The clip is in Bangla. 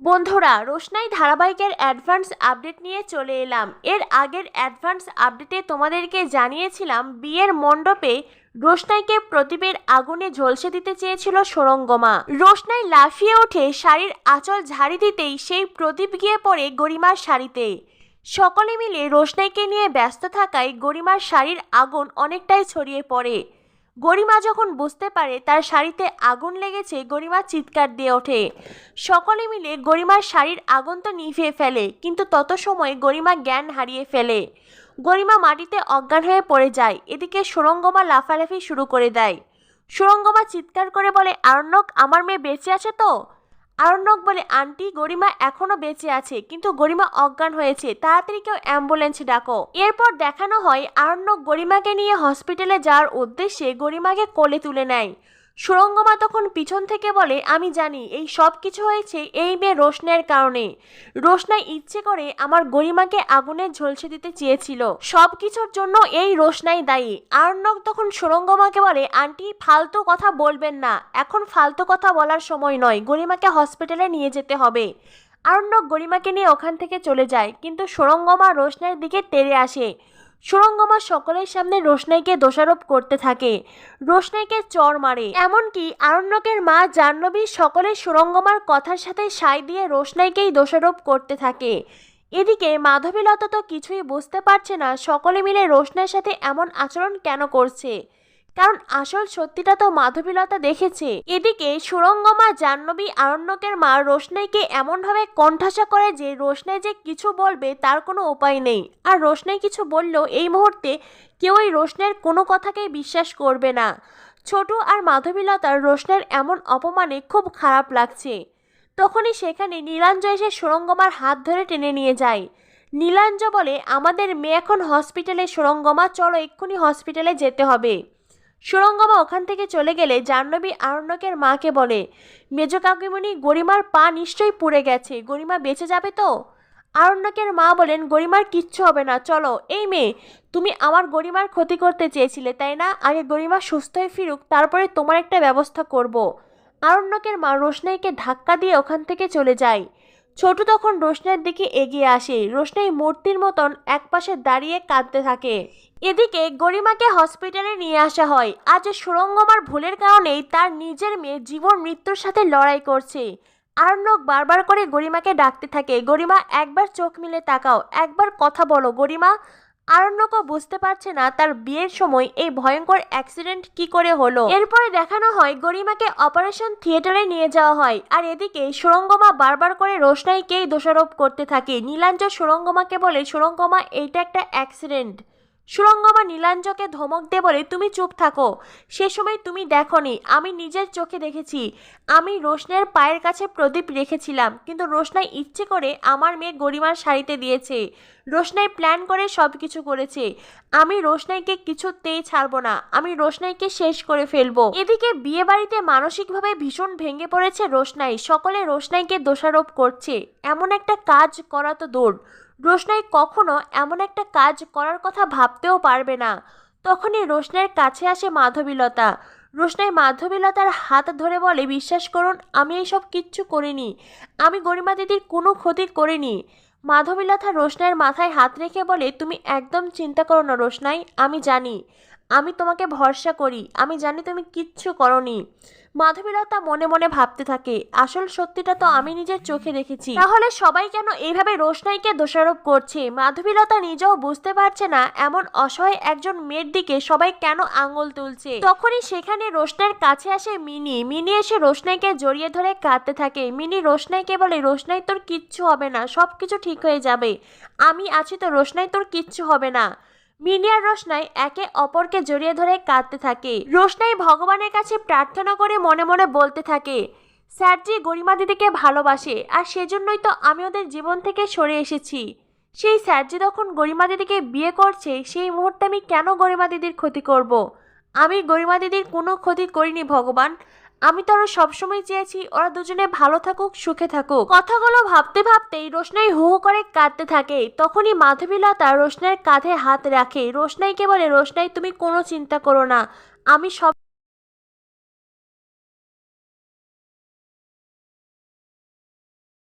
বন্ধুরা, রোশনাই ধারাবাহিকের অ্যাডভান্স আপডেট নিয়ে চলে এলাম। এর আগের অ্যাডভান্স আপডেটে তোমাদেরকে জানিয়েছিলাম বিয়ের মণ্ডপে রোশনাইকে প্রদীপের আগুনে ঝলসে দিতে চেয়েছিল সুরঙ্গমা। রোশনাই লাফিয়ে উঠে শাড়ির আঁচল ঝাড়ি দিতেই সেই প্রদীপ গিয়ে পড়ে গরিমার শাড়িতে। সকলে মিলে রোশনাইকে নিয়ে ব্যস্ত থাকায় গরিমার শাড়ির আগুন অনেকটাই ছড়িয়ে পড়ে। গরিমা যখন বুঝতে পারে তার শাড়িতে আগুন লেগেছে, গরিমা চিৎকার দিয়ে ওঠে। সকলে মিলে গরিমার শাড়ির আগুন তো নিভিয়ে ফেলে, কিন্তু তত সময় গরিমা জ্ঞান হারিয়ে ফেলে। গরিমা মাটিতে অজ্ঞান হয়ে পড়ে যায়। এদিকে সুরঙ্গমা লাফালাফি শুরু করে দেয়। সুরঙ্গমা চিৎকার করে বলে, আরণ্যক, আমার মেয়ে বেঁচে আছে তো? আরণ্যক বলে, আন্টি, গরিমা এখনো বেঁচে আছে, কিন্তু গরিমা অজ্ঞান হয়েছে, তাড়াতাড়ি কেউ অ্যাম্বুলেন্স ডাকো। এরপর দেখানো হয় আরণ্যক গরিমাকে নিয়ে হসপিটালে যাওয়ার উদ্দেশ্যে গরিমাকে কোলে তুলে নেয়। সুরঙ্গমা তখন পিছন থেকে বলে, আমি জানি এই সব কিছু হয়েছে এই মেয়ে রোশনাইয়ের কারণে। রোশনাই ইচ্ছে করে আমার গরিমাকে আগুনে ঝলসে দিতে চেয়েছিল। সব কিছুর জন্য এই রোশনাই দায়ী। আরণ্যক তখন সুরঙ্গমাকে বলে, আন্টি, ফালতু কথা বলবেন না, এখন ফালতু কথা বলার সময় নয়, গরিমাকে হসপিটালে নিয়ে যেতে হবে। আরণ্যক গরিমাকে নিয়ে ওখান থেকে চলে যায়, কিন্তু সুরঙ্গমা রোশনাইয়ের দিকে তেড়ে আসে। সুরঙ্গমা সকলের সামনে রোশনাইকে দোষারোপ করতে থাকে, রোশনাইকে চড় মারে। এমনকি আরণ্যকের মা জাহ্নবী সকলে সুরঙ্গমার কথার সাথে সায় দিয়ে রোশনাইকেই দোষারোপ করতে থাকে। এদিকে মাধবীলতা তো কিছুই বুঝতে পারছে না সকলে মিলে রোশনাইয়ের সাথে এমন আচরণ কেন করছে, কারণ আসল সত্যিটা তো মাধবীলতা দেখেছে। এদিকে সুরঙ্গমা, জাহ্নবী, আরণ্যকের মা রোশনাইকে এমনভাবে কোণঠাসা করে যে রোশনাই যে কিছু বলবে তার কোনো উপায় নেই। আর রোশনাই কিছু বললেও এই মুহূর্তে কেউই রোশনাইয়ের কোনো কথাকেই বিশ্বাস করবে না। ছোটু আর মাধবীলতার রোশনাইয়ের এমন অপমানে খুব খারাপ লাগছে। তখনই সেখানে নীলাঞ্জ এসে সুরঙ্গমার হাত ধরে টেনে নিয়ে যায়। নীলাঞ্জ বলে, আমাদের মেয়ে এখন হসপিটালে, সুরঙ্গমা চলো, এক্ষুনি হসপিটালে যেতে হবে। সুরঙ্গমা ওখান থেকে চলে গেলে জাহ্নবী আরণ্যকের মাকে বলে, মেজ কাকিমণি, গরিমার পা নিশ্চয়ই পুড়ে গেছে, গরিমা বেঁচে যাবে তো? আরণ্যকের মা বলেন, গরিমার কিচ্ছু হবে না, চলো। এই মেয়ে, তুমি আমার গরিমার ক্ষতি করতে চেয়েছিলে তাই না? আগে গরিমা সুস্থ হয়ে ফিরুক, তারপরে তোমার একটা ব্যবস্থা করব। আরণ্যকের মা রোশনাইকে ধাক্কা দিয়ে ওখান থেকে চলে যায়। ছোটু তখন রোশনাইয়ের দিকে এগিয়ে আসে। রোশনাই মূর্তির মতন একপাশে দাঁড়িয়ে কাঁদতে থাকে। এদিকে গরিমাকে হসপিটালে নিয়ে আসা হয়। আজ সুরঙ্গমার ভুলের কারণেই তার নিজের মেয়ে জীবন মৃত্যুর সাথে লড়াই করছে। আরণ্যক বারবার করে গরিমাকে ডাকতে থাকে, গরিমা, একবার চোখ মিলে তাকাও, একবার কথা বলো গরিমা। আরণ্যকও বুঝতে পারছে না তার বিয়ের সময় এই ভয়ঙ্কর অ্যাক্সিডেন্ট কি করে হলো। এরপরে দেখানো হয় গরিমাকে অপারেশন থিয়েটারে নিয়ে যাওয়া হয়। আর এদিকে সুরঙ্গমা বারবার করে রোশনাইকেই দোষারোপ করতে থাকে। নীলাঞ্জ সুরঙ্গমাকে বলে, সুরঙ্গমা, এইটা একটা অ্যাক্সিডেন্ট। সুরঙ্গমা নীলাঞ্জকে ধমক দিয়ে বলে, তুমি চুপ থাকো, সে সময় তুমি দেখোনি, আমি নিজের চোখে দেখেছি। আমি রোশনাইয়ের পায়ের কাছে প্রদীপ রেখেছিলাম, কিন্তু রোশনাই ইচ্ছে করে আমার মেয়ে গরিমার শাড়িতে দিয়েছে। রোশনাই প্ল্যান করে সব কিছু করেছে। আমি রোশনাইকে কিছুতেই ছাড়বো না, আমি রোশনাইকে শেষ করে ফেলবো। এদিকে বিয়ে বাড়িতে মানসিকভাবে ভীষণ ভেঙে পড়েছে রোশনাই। সকলে রোশনাইকে দোষারোপ করছে। এমন একটা কাজ করা তো দূর, রোশনাই কখনো এমন একটা কাজ করার কথা ভাবতেও পারবে না। তখনই রোশনাইয়ের কাছে আসে মাধবীলতা। রোশনাই মাধবীলতার হাত ধরে বলে, বিশ্বাস করুন, আমি এইসব কিচ্ছু করিনি, আমি গরিমা দিদির কোনো ক্ষতি করিনি। মাধবীলতা রোশনাইয়ের মাথায় হাত রেখে বলে, তুমি একদম চিন্তা করো না রোশনাই, আমি জানি, আমি তোমাকে ভরসা করি, আমি জানি তুমি কিচ্ছু করনি। মাধবীলতা মনে মনে ভাবতে থাকে, আসল সত্যিটা তো আমি নিজের চোখে দেখেছি, তাহলে সবাই কেন এইভাবে রোশনাইকে দোষারোপ করছে? মাধবীলতা নিজেও বুঝতে পারছে না এমন অসহায় একজন মেয়ের দিকে সবাই কেন আঙুল তুলছে। তখনই সেখানে রোশনাইয়ের কাছে আসে মিনি। মিনি এসে রোশনাইকে জড়িয়ে ধরে কাঁদতে থাকে। মিনি রোশনাইকে বলে, রোশনাই, তোর কিচ্ছু হবে না, সব কিছু ঠিক হয়ে যাবে, আমি আছি তো রোশনাই, তোর কিচ্ছু হবে না। মিনি আর রোশনাই একে অপরকে জড়িয়ে ধরে কাঁদতে থাকে। রোশনাই ভগবানের কাছে প্রার্থনা করে মনে মনে বলতে থাকে, স্যারজি গরিমা দিদিকে ভালোবাসে, আর সেজন্যই তো আমি ওদের জীবন থেকে সরে এসেছি। সেই স্যারজি যখন গরিমা দিদিকে বিয়ে করছে, সেই মুহূর্তে আমি কেন গরিমা দিদির ক্ষতি করব? আমি গরিমা দিদির কোনো ক্ষতি করিনি ভগবান, আমি তো আরো সবসময় চেয়েছি ওরা দুজনে ভালো থাকুক, সুখে থাকুক। কথাগুলো ভাবতে ভাবতেই রোশনাই হু হু করে কাঁদতে থাকে। তখনই মাধবীলতা রোশনাইয়ের কাঁধে হাত রাখে। রোশনাইকে বলে, রোশনাই, তুমি কোনো চিন্তা করো না, আমি সব